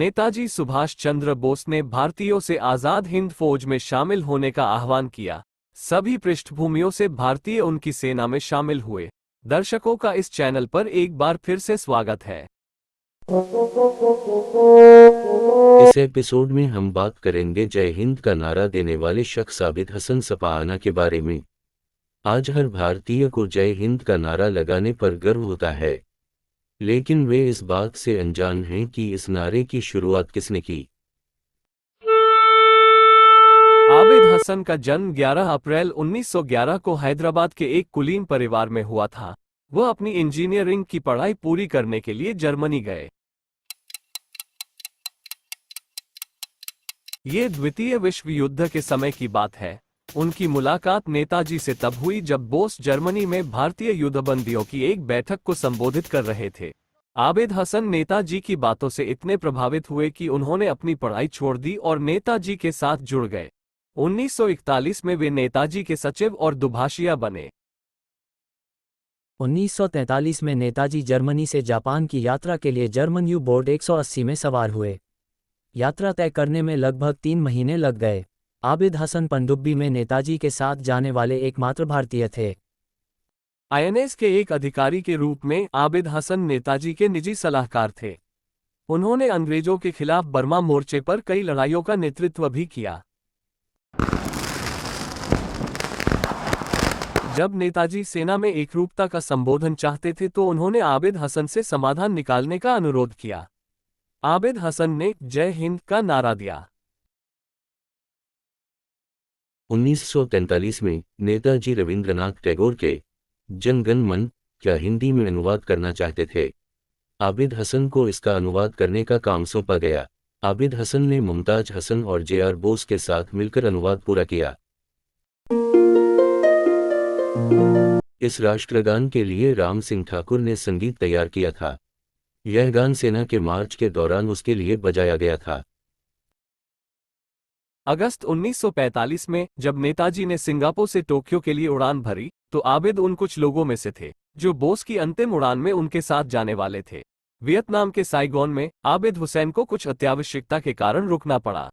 नेताजी सुभाष चंद्र बोस ने भारतीयों से आजाद हिंद फौज में शामिल होने का आह्वान किया। सभी पृष्ठभूमियों से भारतीय उनकी सेना में शामिल हुए। दर्शकों का इस चैनल पर एक बार फिर से स्वागत है। इस एपिसोड में हम बात करेंगे जय हिंद का नारा देने वाले शख्स आबिद हसन सपाहाना के बारे में। आज हर भारतीय को जय हिंद का नारा लगाने पर गर्व होता है, लेकिन वे इस बात से अनजान हैं कि इस नारे की शुरुआत किसने की। आबिद हसन का जन्म 11 अप्रैल 1911 को हैदराबाद के एक कुलीन परिवार में हुआ था। वह अपनी इंजीनियरिंग की पढ़ाई पूरी करने के लिए जर्मनी गए। ये द्वितीय विश्व युद्ध के समय की बात है। उनकी मुलाकात नेताजी से तब हुई जब बोस जर्मनी में भारतीय युद्धबंदियों की एक बैठक को संबोधित कर रहे थे। आबिद हसन नेताजी की बातों से इतने प्रभावित हुए कि उन्होंने अपनी पढ़ाई छोड़ दी और नेताजी के साथ जुड़ गए। 1941 में वे नेताजी के सचिव और दुभाषिया बने। 1943 में नेताजी जर्मनी से जापान की यात्रा के लिए जर्मन यू बोट 180 में सवार हुए। यात्रा तय करने में लगभग 3 महीने लग गए। आबिद हसन पनडुब्बी में नेताजी के साथ जाने वाले एकमात्र भारतीय थे। आईएनएस के एक अधिकारी के रूप में आबिद हसन नेताजी के निजी सलाहकार थे। उन्होंने अंग्रेजों के खिलाफ बर्मा मोर्चे पर कई लड़ाइयों का नेतृत्व भी किया। जब नेताजी सेना में एकरूपता का संबोधन चाहते थे तो उन्होंने आबिद हसन से समाधान निकालने का अनुरोध किया। आबिद हसन ने जय हिंद का नारा दिया। 1943 में नेताजी रविंद्रनाथ टैगोर के जन गण मन का हिंदी में अनुवाद करना चाहते थे। आबिद हसन को इसका अनुवाद करने का काम सौंपा गया। आबिद हसन ने मुमताज हसन और जे.आर. बोस के साथ मिलकर अनुवाद पूरा किया। इस राष्ट्रगान के लिए राम सिंह ठाकुर ने संगीत तैयार किया था। यह गान सेना के मार्च के दौरान उसके लिए बजाया गया था। अगस्त 1945 में जब नेताजी ने सिंगापुर से टोक्यो के लिए उड़ान भरी तो आबिद उन कुछ लोगों में से थे जो बोस की अंतिम उड़ान में उनके साथ जाने वाले थे। वियतनाम के साइगोन में आबिद हुसैन को कुछ अत्यावश्यकता के कारण रुकना पड़ा।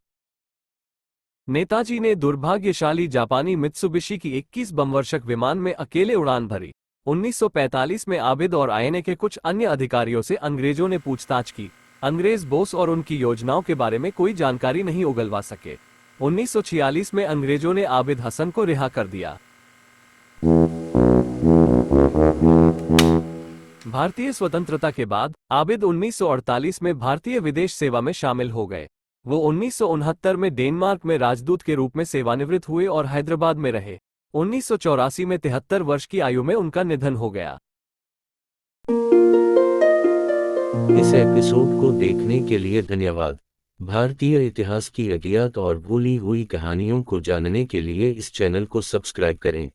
नेताजी ने दुर्भाग्यशाली जापानी मित्सुबिशी की 21 बमवर्षक विमान में अकेले उड़ान भरी। 1945 में आबिद और आईएनए के कुछ अन्य अधिकारियों से अंग्रेजों ने पूछताछ की। अंग्रेज बोस और उनकी योजनाओं के बारे में कोई जानकारी नहीं उगलवा सके। 1946 में अंग्रेजों ने आबिद हसन को रिहा कर दिया। भारतीय स्वतंत्रता के बाद आबिद 1948 में भारतीय विदेश सेवा में शामिल हो गए। वो 1969 में डेनमार्क में राजदूत के रूप में सेवानिवृत्त हुए और हैदराबाद में रहे। 1984 में 73 वर्ष की आयु में उनका निधन हो गया। इस एपिसोड को देखने के लिए धन्यवाद। भारतीय इतिहास की अज्ञात और भूली हुई कहानियों को जानने के लिए इस चैनल को सब्सक्राइब करें।